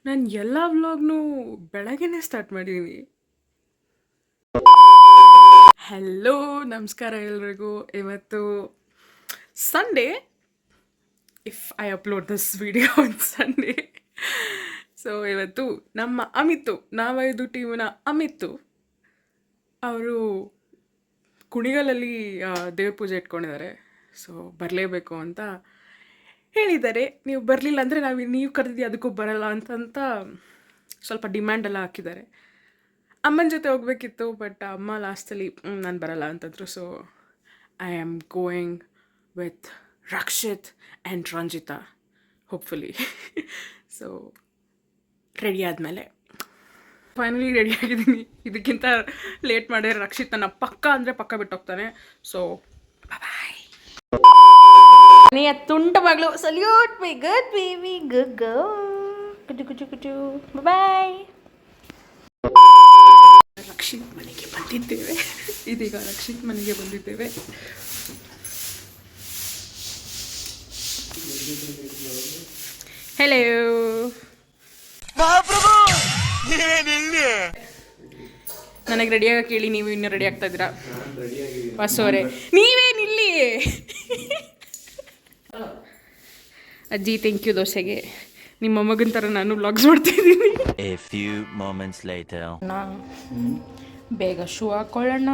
ನಾನು ಎಲ್ಲ ವ್ಲಾಗ್ನೂ ಬೆಳಗ್ಗೆನೇ ಸ್ಟಾರ್ಟ್ ಮಾಡಿದ್ದೀನಿ. ಹಲೋ, ನಮಸ್ಕಾರ ಎಲ್ರಿಗೂ. ಇವತ್ತು Sunday. If I upload this video on Sunday. So ಇವತ್ತು ನಮ್ಮ ಅಮಿತು, ನಾವೈದು ಟೀಮಿನ ಅಮಿತು ಅವರು ಕುಣಿಗಲಲ್ಲಿ ದೇವ್ರ ಪೂಜೆ ಇಟ್ಕೊಂಡಿದ್ದಾರೆ. ಸೊ ಬರಲೇಬೇಕು ಅಂತ ಹೇಳಿದ್ದಾರೆ. ನೀವು ಬರಲಿಲ್ಲ ಅಂದರೆ ನೀವು ಕರೆದಿದ್ದೀವಿ ಅದಕ್ಕೂ ಬರಲ್ಲ ಅಂತಂತ ಸ್ವಲ್ಪ ಡಿಮ್ಯಾಂಡ್ ಎಲ್ಲ ಹಾಕಿದ್ದಾರೆ. ಅಮ್ಮನ ಜೊತೆ ಹೋಗ್ಬೇಕಿತ್ತು, ಬಟ್ ಅಮ್ಮ ಲಾಸ್ಟಲ್ಲಿ ನಾನು ಬರಲ್ಲ ಅಂತಂದರು. So I am going with Rakshith and Ranjitha, hopefully. So ready ಆದಮೇಲೆ ಫೈನಲಿ ರೆಡಿ ಆಗಿದ್ದೀನಿ. ಇದಕ್ಕಿಂತ ಲೇಟ್ ಮಾಡಿದ್ರೆ ರಕ್ಷಿತ್ ನನ್ನ ಪಕ್ಕ ಅಂದರೆ ಪಕ್ಕ ಬಿಟ್ಟು ಹೋಗ್ತಾನೆ. So bye. ನೀ ತುಂಟ ಮಗಳು, salute my good baby, good girl, ಕುಟು ಕುಟು ಕುಟು, ಬಾಯ್. ರಕ್ಷಿತ್ ಮನೆಗೆ ಬಂದಿದ್ದೇವೆ. ಇದೀಗ ರಕ್ಷಿತ್ ಮನೆಗೆ ಬಂದಿದ್ದೇವೆ. ಹೆಲೋ, ನನಗೆ ರೆಡಿ ಆಗಕ್ಕೆ ಹೇಳಿ, ನೀವು ಇನ್ನೂ ರೆಡಿ ಆಗ್ತಾ ಇದ್ದೀರಾ? ಬಸ್ಸವರೇ ನೀವೇನಿಲ್ಲಿ? ಅಜ್ಜಿ ಥ್ಯಾಂಕ್ ಯು ದೋಸೆಗೆ. ನಿಮ್ಮ ಮಗನ ಥರ ನಾನು ವ್ಲಾಗ್ಸ್ ಮಾಡ್ತಾಯಿದ್ದೀನಿ. A few moments later. ಬೇಗ ಶೂ ಹಾಕೊಳ್ಳೋಣ.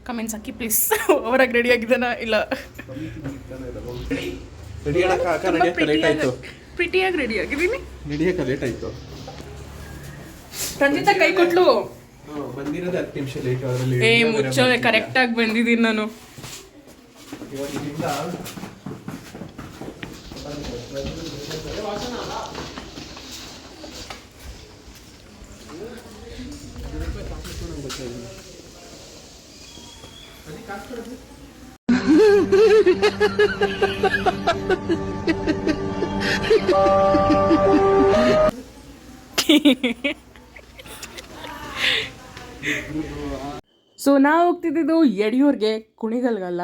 ಕಮೆಂಟ್ಸ್ ಹಾಕಿ ಪ್ಲೀಸ್. ಅವರಾಗಿ ರೆಡಿ ಆಗಿದ್ದಾನ ಇಲ್ಲ? ಪ್ರಿಟಿಯಾಗಿ ರೆಡಿ ಆಗಿದ್ದೀನಿ. ಲೇಟ್ ಆಯ್ತು. ರಂಜಿತಾ ಕೈ ಕೊಟ್ಲು. ಬಂದಿರೋದು 10 ನಿಮಿಷ ಲೇಟ್. ಮುಚ್ಚೋದೆ, ಕರೆಕ್ಟಾಗಿ ಬಂದಿದ್ದೀನಿ ನಾನು. ಸೊ ನಾವು ಹೋಗ್ತಿದ್ದು ಯಡಿಯೂರ್ಗೆ, ಕುಣಿಗಲ್ಗಲ್ಲ.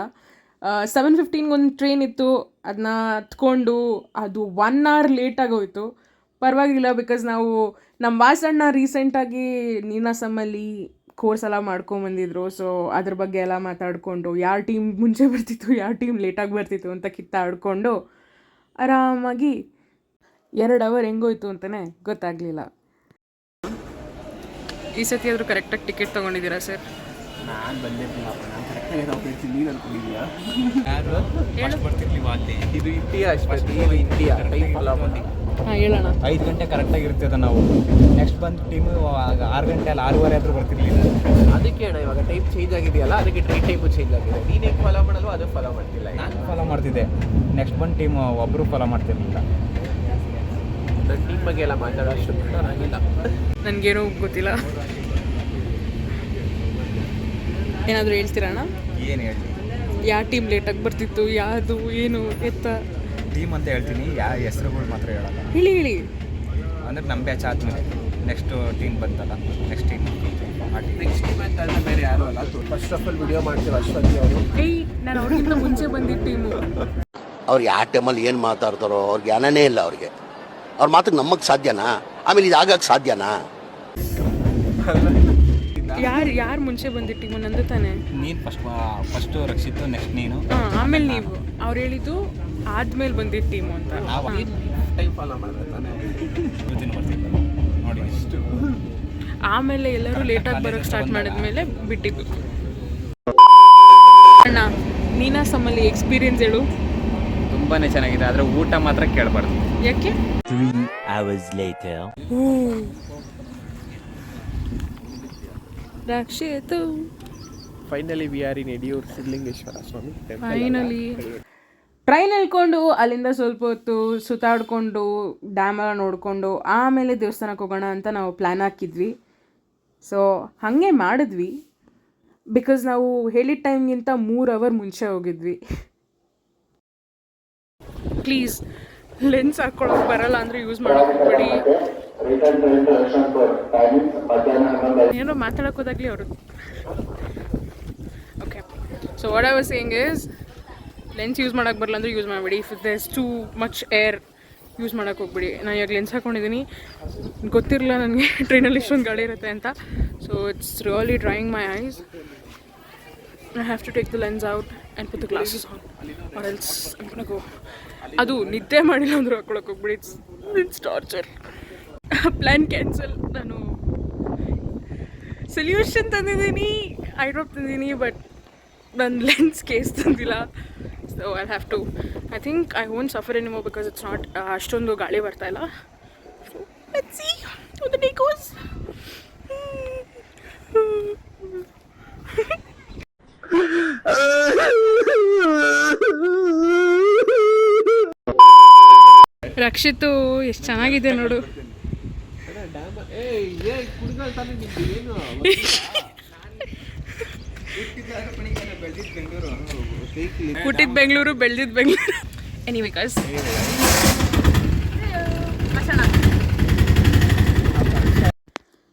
7:15 ಒಂದು ಟ್ರೈನ್ ಇತ್ತು, ಅದನ್ನ ಹತ್ಕೊಂಡು ಅದು 1 hour ಲೇಟಾಗಿ ಹೋಯಿತು. ಪರವಾಗಿಲ್ಲ, ಬಿಕಾಸ್ ನಾವು ನಮ್ಮ ವಾಸಣ್ಣ ರೀಸೆಂಟಾಗಿ ನೀನಾಸಮ್ಮಲ್ಲಿ ಕೋರ್ಸ್ ಎಲ್ಲ ಮಾಡ್ಕೊಂಬಂದಿದ್ರು. ಸೊ ಅದ್ರ ಬಗ್ಗೆ ಎಲ್ಲ ಮಾತಾಡಿಕೊಂಡು ಯಾವ ಟೀಮ್ ಮುಂಚೆ ಬರ್ತಿತ್ತು, ಯಾವ ಟೀಮ್ ಲೇಟಾಗಿ ಬರ್ತಿತ್ತು ಅಂತ ಕಿತ್ತಾಡ್ಕೊಂಡು ಆರಾಮಾಗಿ 2 hour ಹೆಂಗೋಯ್ತು ಅಂತಲೇ ಗೊತ್ತಾಗಲಿಲ್ಲ. ಈ ಸತಿ ಆದರೂ ಕರೆಕ್ಟಾಗಿ ಟಿಕೆಟ್ ತೊಗೊಂಡಿದ್ದೀರಾ ಸರ್? ನಾನು ಬಂದಿರ್ಲಿಲ್ಲಪ್ಪ, ನಾನು ಕರೆಕ್ಟಾಗಿ ಹೋಗ್ತಿರ್ತೀನಿ. ನೀನು ಅನ್ಕೊಂಡಿದ್ಯಾ? ಇದು ಇಂಡಿಯಾ ಇಂಡಿಯಾ ಟೈಮ್ ಫಾಲೋ ಮಾಡಿ. ಹಾಂ ಹೇಳೋಣ. 5 ಗಂಟೆ ಕರೆಕ್ಟಾಗಿ ಇರ್ತದೆ ನಾವು. ನೆಕ್ಸ್ಟ್ ಬಂದು ಟೀಮು 6 ಗಂಟೆ ಅಲ್ಲ 6:15 ಆದರೂ ಬರ್ತಿರ್ಲಿಲ್ಲ. ಅದಕ್ಕೆ ಅಣ್ಣ ಇವಾಗ ಟೈಪ್ ಚೇಂಜ್ ಆಗಿದೆಯಲ್ಲ, ಅದಕ್ಕೆ ಟೈಪು ಚೇಂಜ್ ಆಗಿದೆ. ನೀನು ಹೆಂಗೆ ಫಾಲೋ ಮಾಡಲ್ವೋ ಅದು ಫಾಲೋ ಮಾಡ್ತಿಲ್ಲ. ನಾನು ಫಾಲೋ ಮಾಡ್ತಿದ್ದೆ, ನೆಕ್ಸ್ಟ್ ಬಂದು ಟೀಮು ಒಬ್ಬರು ಫಾಲೋ ಮಾಡ್ತಿರ್ಲಿಲ್ಲ. ನನ್ನ ಟೀಮ್ ಬಗ್ಗೆ ಎಲ್ಲ ಮಾತಾಡೋ ಅಷ್ಟು ಆಗಿಲ್ಲ. ನನಗೇನೂ ಗೊತ್ತಿಲ್ಲ. ಏನಾದರೂ ಹೇಳ್ತೀರಣ್ಣ? ಏನು ಹೇಳಿ, ಯಾವ ಟೀಮ್ ಲೇಟಾಗಿ ಬರ್ತಿತ್ತು, ಯಾವುದು ಏನು ಎತ್ತ? ಟೀಮ್ ಅಂತ ಹೇಳ್ತೀನಿ, ಯಾವ ಹೆಸರುಗಳು ಮಾತ್ರ ಹೇಳಲ್ಲ. ಹೇಳಿ ಹೇಳಿ. ಅಂದರೆ ನಮ್ಮ ಬ್ಯಾಚ್ ಆದಮೇಲೆ ನೆಕ್ಸ್ಟ್ ಟೀಮ್ ಬಂತಲ್ಲ, ನೆಕ್ಸ್ಟ್ ಟೀಮ್ ನೆಕ್ಸ್ಟ್ ಟೀಮ್ ಅಂತ ಅಂದರೆ ಬೇರೆ ಯಾರು ಅಲ್ಲ. ಫಸ್ಟ್ ಆಫ್ ಆಲ್ ವಿಡಿಯೋ ಮಾಡ್ತೀವಿ ಅಶ್ವತಿ ಅವರು. ನಾನು ಅವ್ರಿಗಿಂತ ಮುಂಚೆ ಬಂದಿದ್ದ ಟೀಮು. ಅವ್ರು ಯಾವ ಟೈಮಲ್ಲಿ ಏನು ಮಾತಾಡ್ತಾರೋ ಅವ್ರಿಗೆ ಜ್ಞಾನನೇ ಇಲ್ಲ ಅವ್ರಿಗೆ. ಅವ್ರ ಮಾತಿಗೆ ನಮಗೆ ಸಾಧ್ಯನಾ? ಆಮೇಲೆ ಇದು ಆಗಕ್ಕೆ ಸಾಧ್ಯನಾ? ಯಾರು ಮುಂಚೆ ಬಂದಿದ್ದ ಟೀಮು? ನಂದು ತಾನೆ. ನೀನು ಫಸ್ಟು ರಕ್ಷಿತ್ತು, ನೆಕ್ಸ್ಟ್ ನೀನು, ಆಮೇಲೆ ನೀವು. ಅವ್ರು ಹೇಳಿದ್ದು ಆದ್ಮೇಲೆ ಬಂದಿದ್ದ ಟೀಮು ಅಂತ. ಟೈಮ್ ಫಾಲೋ ಮಾಡಿದ್ರೆ ತಾನೇ ಇವತ್ತಿನ ಬರ್ತಿದ್ದ ನೋಡಿ ಇಷ್ಟು. ಆಮೇಲೆ ಎಲ್ಲರೂ ಲೇಟಾಗಿ ಬರೋಕ್ಕೆ ಸ್ಟಾರ್ಟ್ ಮಾಡಿದ್ಮೇಲೆ ಬಿಟ್ಟಿದ್ದು. ಅಣ್ಣ, ನೀನಾಸಮ್ಮಲ್ಲಿ ಎಕ್ಸ್ಪೀರಿಯನ್ಸ್ ಹೇಳು. ತುಂಬಾ ಚೆನ್ನಾಗಿದೆ, ಆದರೆ ಊಟ ಮಾತ್ರ ಕೇಳಬಾರ್ದು. ಯಾಕೆ? 3 hours later. Rakshit finally we are in Yediyur Siddhalingeshwara Swami temple. Finally train ಹೇಳ್ಕೊಂಡು ಅಲ್ಲಿಂದ ಸ್ವಲ್ಪ ಹೊತ್ತು ಸುತ್ತಾಡಿಕೊಂಡು ಡ್ಯಾಮೆಲ್ಲ ನೋಡಿಕೊಂಡು ಆಮೇಲೆ ದೇವಸ್ಥಾನಕ್ಕೆ ಹೋಗೋಣ ಅಂತ ನಾವು ಪ್ಲ್ಯಾನ್ ಹಾಕಿದ್ವಿ. ಸೊ ಹಾಗೆ ಮಾಡಿದ್ವಿ, ಬಿಕಾಸ್ ನಾವು ಹೇಳಿದ ಟೈಮ್ಗಿಂತ 3 hour ಮುಂಚೆ ಹೋಗಿದ್ವಿ. ಪ್ಲೀಸ್ ಲೆನ್ಸ್ ಹಾಕ್ಕೊಳ್ಳೋಕೆ ಬರಲ್ಲ ಅಂದರೆ ಯೂಸ್ ಮಾಡೋಕೆ ಬಿಡಿ. ಏನೋ ಮಾತಾಡೋಕೆ ಹೋದಾಗಲಿ ಅವರು. Okay, so what I was saying is lens use ಮಾಡೋಕ್ಕೆ ಬರಲ್ಲ ಅಂದರೆ ಯೂಸ್ ಮಾಡಬೇಡಿ. If there's too much air use ಮಾಡೋಕ್ಕೆ ಹೋಗ್ಬಿಡಿ. ನಾನು ಇವಾಗ ಲೆನ್ಸ್ ಹಾಕ್ಕೊಂಡಿದ್ದೀನಿ, ಗೊತ್ತಿರಲಿಲ್ಲ ನನಗೆ ಟ್ರೈನಲ್ಲಿ ಇಷ್ಟೊಂದು ಗಾಳಿ ಇರುತ್ತೆ ಅಂತ. So it's really drawing my ice. I have to take the lens out and put the glasses on or else I'm gonna go. ಅದು ನಿದ್ದೆ ಮಾಡಿಲ್ಲ ಅಂದರೂ ಹಾಕ್ಕೊಳಕ್ಕೆ ಹೋಗ್ಬಿಡಿ. It's torture. Plan cancel. ನಾನು ಸೊಲ್ಯೂಷನ್ ತಂದಿದ್ದೀನಿ, ಐ ಡ್ರಾಪ್ ತಂದಿದ್ದೀನಿ, ಬಟ್ ನನ್ನ ಲೆನ್ಸ್ ಕೇಸ್ ತಂದಿಲ್ಲ. So I have to, I think I won't suffer anymore because it's not ಅಷ್ಟೊಂದು ಗಾಳಿ ಬರ್ತಾ ಇಲ್ಲ. So let's see how the day goes. Rakshit ಎಷ್ಟು ಚೆನ್ನಾಗಿದೆ ನೋಡು. ಹುಟ್ಟಿದ ಬೆಂಗಳೂರು, ಬೆಳೆದಿದ್ದ Bengaluru. Anyway guys,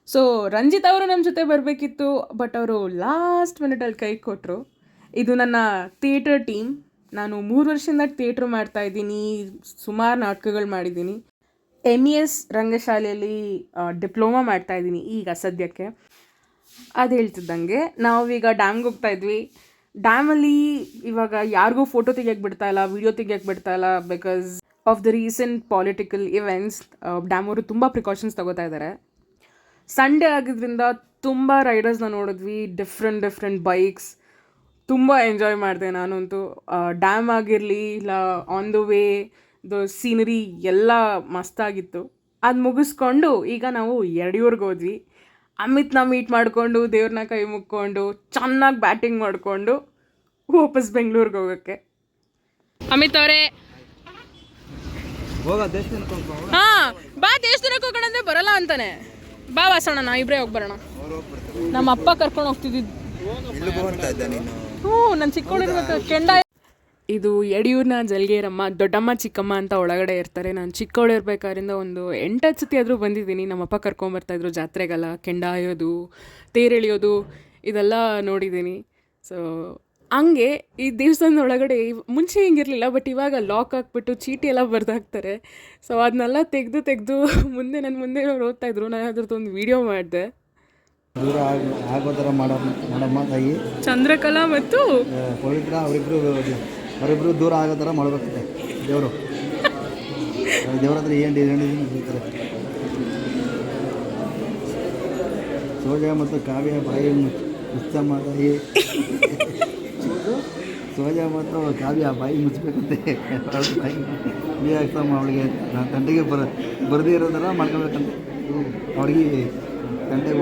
so Ranjit ಅವರು ನಮ್ಮ ಜೊತೆ ಬರಬೇಕಿತ್ತು, ಬಟ್ ಅವರು ಲಾಸ್ಟ್ ಮಿನಿಟಲ್ಲಿ ಕೈ ಕೊಟ್ಟರು. ಇದು ನನ್ನ ಥಿಯೇಟರ್ ಟೀಮ್. ನಾನು 3 ವರ್ಷದಿಂದ ಥಿಯೇಟ್ರ್ ಮಾಡ್ತಾಯಿದ್ದೀನಿ, ಸುಮಾರು ನಾಟಕಗಳು ಮಾಡಿದ್ದೀನಿ. MES ರಂಗಶಾಲೆಯಲ್ಲಿ ಡಿಪ್ಲೊಮಾ ಮಾಡ್ತಾಯಿದ್ದೀನಿ ಈಗ ಸದ್ಯಕ್ಕೆ. ಅದು ಹೇಳ್ತಿದ್ದಂಗೆ ನಾವೀಗ ಡ್ಯಾಮ್ಗೆ ಹೋಗ್ತಾಯಿದ್ವಿ. ಡ್ಯಾಮಲ್ಲಿ ಇವಾಗ ಯಾರಿಗೂ ಫೋಟೋ ತೆಗಿಯೋಕ್ಕೆ ಬಿಡ್ತಾಯಿಲ್ಲ, ವೀಡಿಯೋ ತೆಗಿಯೋಕ್ಕೆ ಬಿಡ್ತಾಯಿಲ್ಲ, because of the recent political events. Dam ಅವರು ತುಂಬ ಪ್ರಿಕಾಷನ್ಸ್ ತಗೋತಾ ಇದ್ದಾರೆ. ಸಂಡೇ ಆಗಿದ್ದರಿಂದ ತುಂಬ ರೈಡರ್ಸ್ನ ನೋಡಿದ್ವಿ, ಡಿಫ್ರೆಂಟ್ ಬೈಕ್ಸ್. ತುಂಬ ಎಂಜಾಯ್ ಮಾಡಿದೆ ನಾನಂತೂ. ಡ್ಯಾಮ್ ಆಗಿರಲಿ ಇಲ್ಲ on the way the scenery ಎಲ್ಲ ಮಸ್ತಾಗಿತ್ತು. ಅದು ಮುಗಿಸ್ಕೊಂಡು ಈಗ ನಾವು ಯಡಿಯೂರ್ಗೆ ಹೋದ್ವಿ. ಅಮಿತ್ನ ಮೀಟ್ ಮಾಡಿಕೊಂಡು, ದೇವ್ರನ್ನ ಕೈ ಮುಕ್ಕೊಂಡು, ಚೆನ್ನಾಗಿ ಬ್ಯಾಟಿಂಗ್ ಮಾಡಿಕೊಂಡು ವಾಪಸ್ ಬೆಂಗಳೂರಿಗೆ ಹೋಗೋಕ್ಕೆ. ಅಮಿತ್ ಅವರೇ, ಹಾಂ ಬಾ, ದೇವಸ್ಥಾನಕ್ಕೆ ಹೋಗೋಣ ಅಂದರೆ ಬರಲ್ಲ ಅಂತಾನೆ. ಬಾ ವಾಸೋಣ, ನಾ ಇಬ್ಬರೇ ಹೋಗಿ ಬರೋಣ. ನಮ್ಮ ಅಪ್ಪ ಕರ್ಕೊಂಡು ಹೋಗ್ತಿದ್ದಿದ್ದು. ಹ್ಞೂ, ನಾನು ಚಿಕ್ಕವಳಿರ್ಬೇಕು ಕೆಂಡ. ಇದು ಯಡಿಯೂರಿನ ಜಲ್ಗೇರಮ್ಮ, ದೊಡ್ಡಮ್ಮ ಚಿಕ್ಕಮ್ಮ ಅಂತ ಒಳಗಡೆ ಇರ್ತಾರೆ. ನಾನು ಚಿಕ್ಕವಳಿರ್ಬೇಕಾದ್ರಿಂದ ಒಂದು 8-10 ಸತಿ ಆದರೂ ಬಂದಿದ್ದೀನಿ. ನಮ್ಮಪ್ಪ ಕರ್ಕೊಂಬರ್ತಾಯಿದ್ರು ಜಾತ್ರೆಗೆಲ್ಲ. ಕೆಂಡ ಆಯೋದು, ತೇರೆಳಿಯೋದು ಇದೆಲ್ಲ ನೋಡಿದ್ದೀನಿ. ಸೊ ಹಂಗೆ ಈ ದೇವಸ್ಥಾನದ ಒಳಗಡೆ ಮುಂಚೆ ಹಿಂಗಿರಲಿಲ್ಲ, ಬಟ್ ಇವಾಗ ಲಾಕ್ ಹಾಕ್ಬಿಟ್ಟು ಚೀಟಿ ಎಲ್ಲ ಬರ್ದಾಕ್ತಾರೆ. ಸೊ ಅದನ್ನೆಲ್ಲ ತೆಗೆದು ಮುಂದೆ ನನ್ನ ಮುಂದೆ ಓದ್ತಾಯಿದ್ರು. ನಾನು ಅದ್ರದ್ದೊಂದು ವೀಡಿಯೋ ಮಾಡಿದೆ. ದೂರ ಆಗೋ ಥರ ಮಾಡಮ್ಮ ತಾಯಿ ಚಂದ್ರಕಲಾ ಮತ್ತು ಪವಿತ್ರ ಅವರಿಬ್ಬರು ದೂರ ಆಗೋ ಥರ ಮಾಡಬೇಕಂತೆ ದೇವರು. ದೇವ್ರ ಹತ್ರ ಏನು ಹೇಳ್ತಾರೆ. ಸೋಜ ಮತ್ತು ಕಾವ್ಯ ಬಾಯಿ ಮುಚ್ಚಮ್ಮ ತಾಯಿ. ಸೋಜ ಮತ್ತು ಕಾವ್ಯ ಬಾಯಿ ಮುಚ್ಚಬೇಕಂತೆ. ಬಾಯಿ ಬಿ ಆಗ್ತಮ್ಮ ಅವಳಿಗೆ ತಂಟೆಗೆ ಬರದೇ ಇರೋ ಥರ ಮಾಡ್ಕೊಬೇಕಂತೆ. ಅವ್ರಿಗೆ ಗಂಟೆಗೆ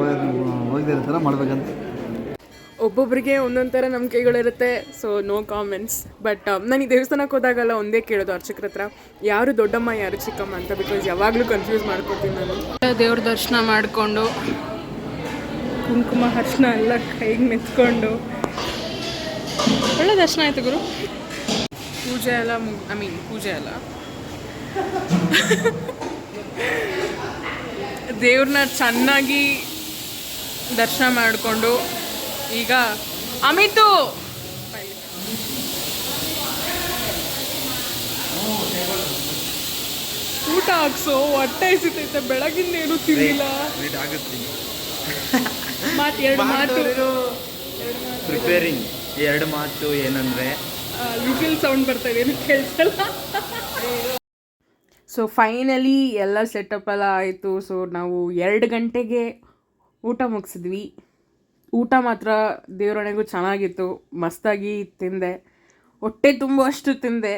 ಹೋಗದೇ ಇರೋ ಥರ ಮಾಡ್ಬೇಕಂತ. ಒಬ್ಬೊಬ್ಬರಿಗೆ ಒಂದೊಂದು ಥರ ನಂಬಿಕೆಗಳಿರುತ್ತೆ. So no comments. ಬಟ್ ನಾನು ಈ ದೇವಸ್ಥಾನಕ್ಕೆ ಹೋದಾಗೆಲ್ಲ ಒಂದೇ ಕೇಳೋದು ಅರ್ಚಕ್ರ ಹತ್ರ, ಯಾರು ದೊಡ್ಡಮ್ಮ ಯಾರು ಚಿಕ್ಕಮ್ಮ ಅಂತ. ಬಿಕಾಸ್ ಯಾವಾಗಲೂ ಕನ್ಫ್ಯೂಸ್ ಮಾಡ್ಕೊತೀನಿ ನಾನು. ದೇವ್ರ ದರ್ಶನ ಮಾಡಿಕೊಂಡು, ಕುಂಕುಮ ಅರ್ಶನ ಎಲ್ಲ ಕೈಗೆ ಮೆತ್ಕೊಂಡು ಒಳ್ಳೆ ದರ್ಶನ ಆಯಿತು ಗುರು. ಪೂಜೆ ಎಲ್ಲ ಪೂಜೆ ಎಲ್ಲ ದೇವ್ರನ್ನ ಚೆನ್ನಾಗಿ ದರ್ಶನ ಮಾಡಿಕೊಂಡು ಈಗ ಅಮಿತು ಊಟ ಹಾಕ್ಸೋ, ಹೊಟ್ಟೆ ಹಸಿತೈತೆ, ಬೆಳಗಿಂದ ಏನು ತಿನ್ನಿಲ್ಲ. ಎರಡು ಮಾತು ಪ್ರಿಪೇರಿಂಗ್ 2 ಮಾತು ಏನಂದರೆ ವಿಜಿಲ್ ಸೌಂಡ್ ಬರ್ತಾ ಇದೆ, ಏನು ಕೇಳಿಸಲ್ಲ. ಸೊ ಫೈನಲಿ ಎಲ್ಲ ಸೆಟಪ್ ಎಲ್ಲ ಆಯಿತು. ಸೊ ನಾವು 2 ಗಂಟೆಗೆ ಊಟ ಮುಗಿಸಿದ್ವಿ. ಊಟ ಮಾತ್ರ ದೇವರೊಣೆಗೂ ಚೆನ್ನಾಗಿತ್ತು, ಮಸ್ತಾಗಿ ತಿಂದೆ, ಹೊಟ್ಟೆ ತುಂಬುವಷ್ಟು ತಿಂದೆ.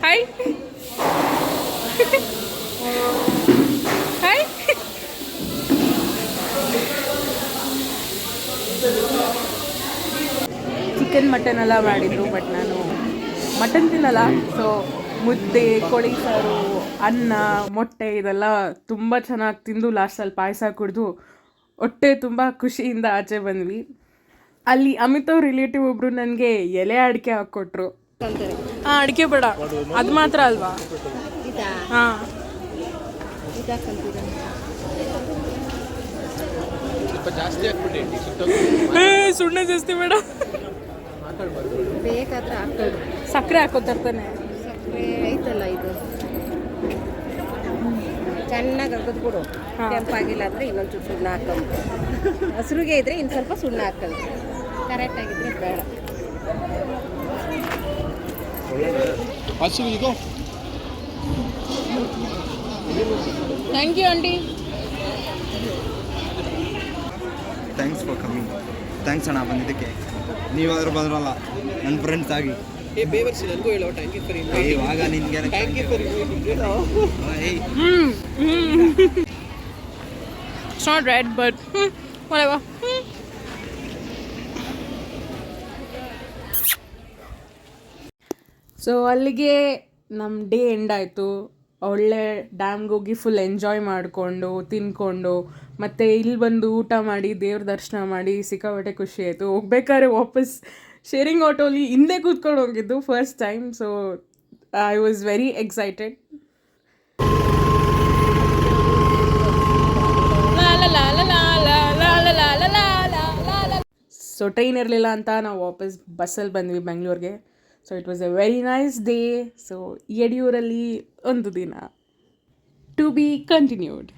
Hi hi. ಚಿಕನ್ ಮಟನ್ ಎಲ್ಲ ಮಾಡಿದ್ರು, ಬಟ್ ನಾನು ಮಟನ್ ತಿನ್ನಲ್ಲ. ಸೊ ಮುದ್ದೆ, ಕೋಳಿ ಸಾರು, ಅನ್ನ, ಮೊಟ್ಟೆ ಇದೆಲ್ಲ ತುಂಬ ಚೆನ್ನಾಗಿ ತಿಂದು ಲಾಸ್ಟಲ್ಲಿ ಪಾಯಸ ಕುಡಿದು ಹೊಟ್ಟೆ ತುಂಬ ಖುಷಿಯಿಂದ ಆಚೆ ಬಂದ್ವಿ. ಅಲ್ಲಿ ಅಮಿತ್ ಅವ್ರ ರಿಲೇಟಿವ್ ಒಬ್ಬರು ನನಗೆ ಎಲೆ ಅಡಿಕೆ ಹಾಕ್ಕೊಟ್ರು. ಹಾಂ, ಅಡಿಕೆ ಬೇಡ, ಅದು ಮಾತ್ರ ಅಲ್ವಾ? ಹಾಂ, ಸ್ವಲ್ಪ ಜಾಸ್ತಿ ಆಗ್ಬಿಟ್ಟೆ. ಸುಣ್ಣ ಜಾಸ್ತಿ ಬೇಡ. ಬೇಕಾದ್ರೆ ಹಾಕೊಳ್ಳಿ. ಸಕ್ಕರೆ ಹಾಕೋತರ್ತಾನೆ. ಸಕ್ಕರೆ ಐತಲ್ಲ ಇದು ಚೆನ್ನಾಗಿ ಅಗದ್ಬಿಡು. ಕೆಂಪಾಗಿಲ್ಲ ಅಂದರೆ ಇನ್ನೊಂದು ಚೂರು ಸುಣ್ಣ ಹಾಕೊಂಡು, ಹಸಿರುಗೆ ಇದ್ದರೆ ಇನ್ನು ಸ್ವಲ್ಪ ಸುಣ್ಣ ಹಾಕೊಳ್ಳಿ. ಕರೆಕ್ಟಾಗಿದ್ದರೆ ಬೇಡ. Thank you aunty. Thanks for coming. Thanks ಅಣ್ಣ ಬಂದಿದ್ದಕ್ಕೆ. ನೀವಾದರೂ ಬಂದ್ರಲ್ಲ ನನ್ನ ಫ್ರೆಂಡ್ಸ್ ಆಗಿ. ಬೇವರ್ಸಿ ನನಗೂ ಹೇಳೋ ಥ್ಯಾಂಕ್ ಯು ಫಾರ್ ಇವಾಗ ನಿನಗೆ thank you for It's not red, but whatever. So ಅಲ್ಲಿಗೆ ನಮ್ಮ ಡೇ ಎಂಡ್ ಆಯಿತು. ಒಳ್ಳೆ ಡ್ಯಾಮ್ಗೆ ಹೋಗಿ ಫುಲ್ ಎಂಜಾಯ್ ಮಾಡಿಕೊಂಡು ತಿನ್ಕೊಂಡು ಮತ್ತು ಇಲ್ಲಿ ಬಂದು ಊಟ ಮಾಡಿ ದೇವ್ರ ದರ್ಶನ ಮಾಡಿ ಸಿಕ್ಕಾಪಟ್ಟೆ ಖುಷಿ ಆಯಿತು. ಹೋಗ್ಬೇಕಾದ್ರೆ ವಾಪಸ್ ಶೇರಿಂಗ್ ಆಟೋಲಿ ಹಿಂದೆ ಕೂತ್ಕೊಂಡು ಹೋಗಿದ್ದು first time. So I was very excited. So train ಇರಲಿಲ್ಲ ಅಂತ ನಾವು ವಾಪಸ್ ಬಸ್ಸಲ್ಲಿ ಬಂದ್ವಿ ಬೆಂಗಳೂರಿಗೆ. So it was a very nice day. So ಯಡಿಯೂರಲ್ಲಿ ಒಂದು ದಿನ ಟು ಬಿ ಕಂಟಿನ್ಯೂಡ್.